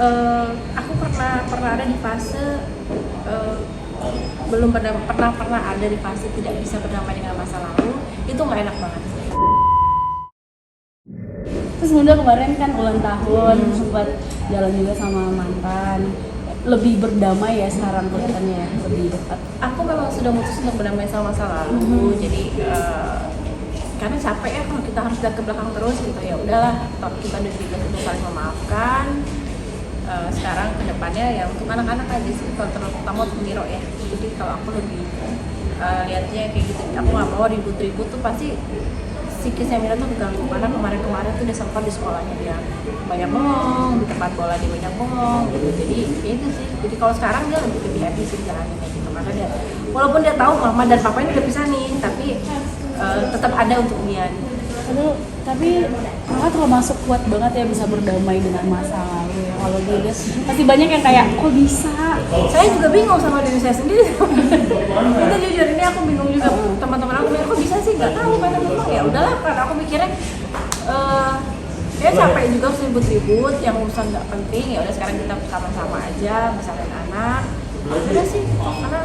Aku pernah ada di fase belum pernah ada di fase tidak bisa berdamai dengan masa lalu. Itu nggak enak banget. Terus Bunda kemarin kan ulang tahun, sempat jalan juga sama mantan. Lebih berdamai ya sekarang kelihatannya, lebih dekat. Aku memang sudah mutus untuk berdamai sama masa lalu. Jadi karena capek ya kalau kita harus lihat ke belakang terus gitu, ya udahlah, toh kita udah juga untuk saling memaafkan. Sekarang kedepannya ya untuk anak-anak aja sih, kalau terutama untuk Miro ya. Jadi kalau aku lebih lihatnya kayak gitu, aku nggak mau ribut-ribut tuh pasti psikisnya Mira tuh keganggu, karena kemarin tuh dia sempat di sekolahnya dia banyak bengong, di tempat bola dia banyak bengong gitu. Jadi ya itu sih, jadi kalau sekarang dia lebih happy sih jalaninnya gitu, karena dia walaupun dia tahu mama dan papa ini udah pisah nih, tapi tetap ada untuk dia. Aduh, tapi Kakak termasuk kuat banget ya bisa berdamai dengan masa lalu ya. Kalau dilihat pasti banyak yang kayak kok bisa. Saya juga bingung sama diri saya sendiri. Kita jujur, ini aku bingung juga. Teman-teman aku bilang kok bisa sih, nggak tahu, karena memang ya udahlah, karena aku mikirnya ya capek juga harus ribut-ribut yang urusan nggak penting. Ya udah sekarang kita sama-sama aja besarin anak. Udah sih, karena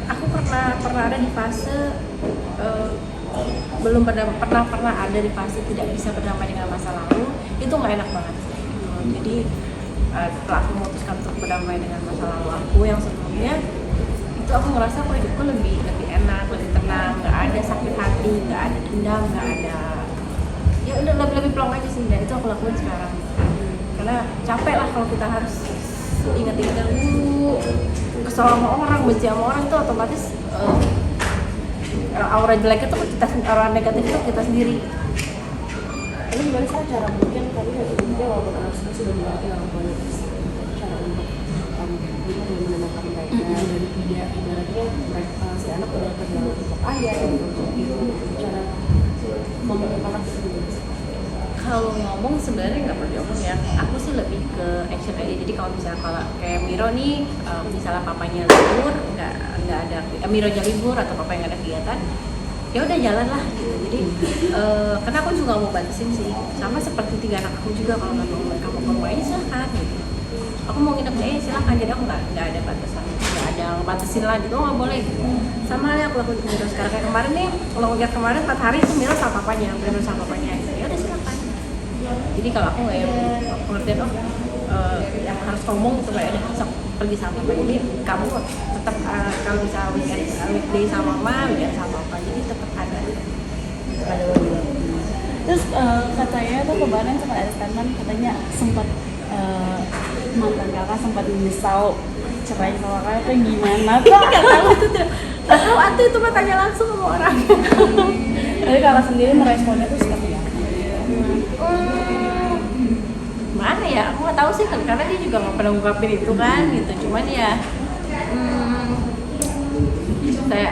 aku pernah ada di fase belum pernah ada di fase tidak bisa berdamai dengan masa lalu. Itu nggak enak banget sih gitu. Jadi setelah aku memutuskan untuk berdamai dengan masa lalu aku yang sebelumnya, itu aku ngerasa kok hidupku lebih enak, lebih tenang, nggak ada sakit hati, nggak ada dendam, nggak ada, ya udah lebih plong aja sih. Dan itu aku lakuin sekarang, karena capek lah kalau kita harus ingat-ingat dulu, kesel sama orang, benci sama orang, itu otomatis aura jeleknya tuh kita, aura negatif itu kita sendiri. Ini gimana sih cara mungkin kami dia walaupun anak sudah mengerti orang tuanya, cara untuk menenangkan mereka dan tidak ibaratnya mereka si anak udah kenal untuk ayah untuk itu, cara membantu anak itu. Kalau ngomong sebenarnya nggak perlu diomong ya, aku sih lebih ke action aja. Jadi kalau misalnya kalau kayak Miro nih, misalnya papanya libur, nggak ada, Miro nya libur atau papa yang nggak ada kegiatan, ya udah jalan lah gitu. Jadi karena aku juga mau batasin sih, sama seperti 3 anak aku juga, kalau nggak mau mereka mau ke ini silahkan gitu. Aku mau nginep silahkan, jadi aku nggak ada batasan, nggak ada batasin lah gitu, nggak boleh gitu. Sama lah aku lakuin ke Miro sekarang, kayak kemarin nih, kalau ngeliat kemarin 4 hari tuh Miro sama papanya, Miro sama papanya, ya udah silahkan. Jadi kalau aku nggak yang pengertian yang harus ngomong gitu, kayak ada sok pergi sama papa. Jadi kamu tetap kalau bisa weekday sama mama, weekend sama papa, jadi tetap ada. Terus katanya tuh kemarin sempat ada statement, katanya sempat mantan kakak sempat menyesal cerai sama kakak, itu gimana tuh? Nggak tahu itu tuh, nggak tahu atuh itu mah tanya langsung sama orang. Tapi kakak sendiri meresponnya tuh seperti apa? Mana ya, aku nggak tahu sih, karena dia juga nggak pernah ngungkapin itu kan gitu. Cuman ya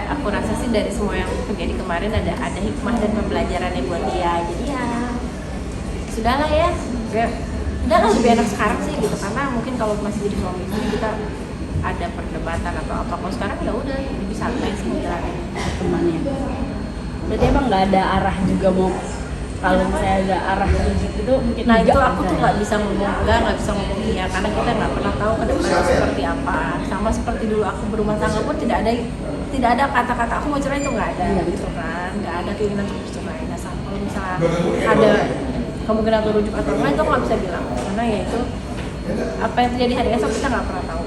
aku rasa sih dari semua yang terjadi kemarin ada hikmah dan pembelajarannya buat dia. Jadi ya sudahlah ya, udahlah, lebih enak sekarang sih gitu, karena mungkin kalau masih jadi suami istri kita ada perdebatan atau apa. Kalau sekarang ya udah lebih santai sih ngejalanin Temannya. Berarti emang nggak ada arah juga mau, kalau misalnya ada arah gitu mungkin. Nah itu aku tuh nggak bisa ngomong nggak bisa ngomong iya, karena kita nggak pernah tahu ke depannya seperti apa. Sama seperti dulu aku berumah tangga pun tidak ada kata-kata aku mau cerai, itu nggak ada gitu kan, nggak ada keinginan untuk bercerai. Nah kalau misalnya ada kemungkinan untuk rujuk atau enggak, itu aku nggak bisa bilang, karena ya itu apa yang terjadi hari esok kita nggak pernah tahu.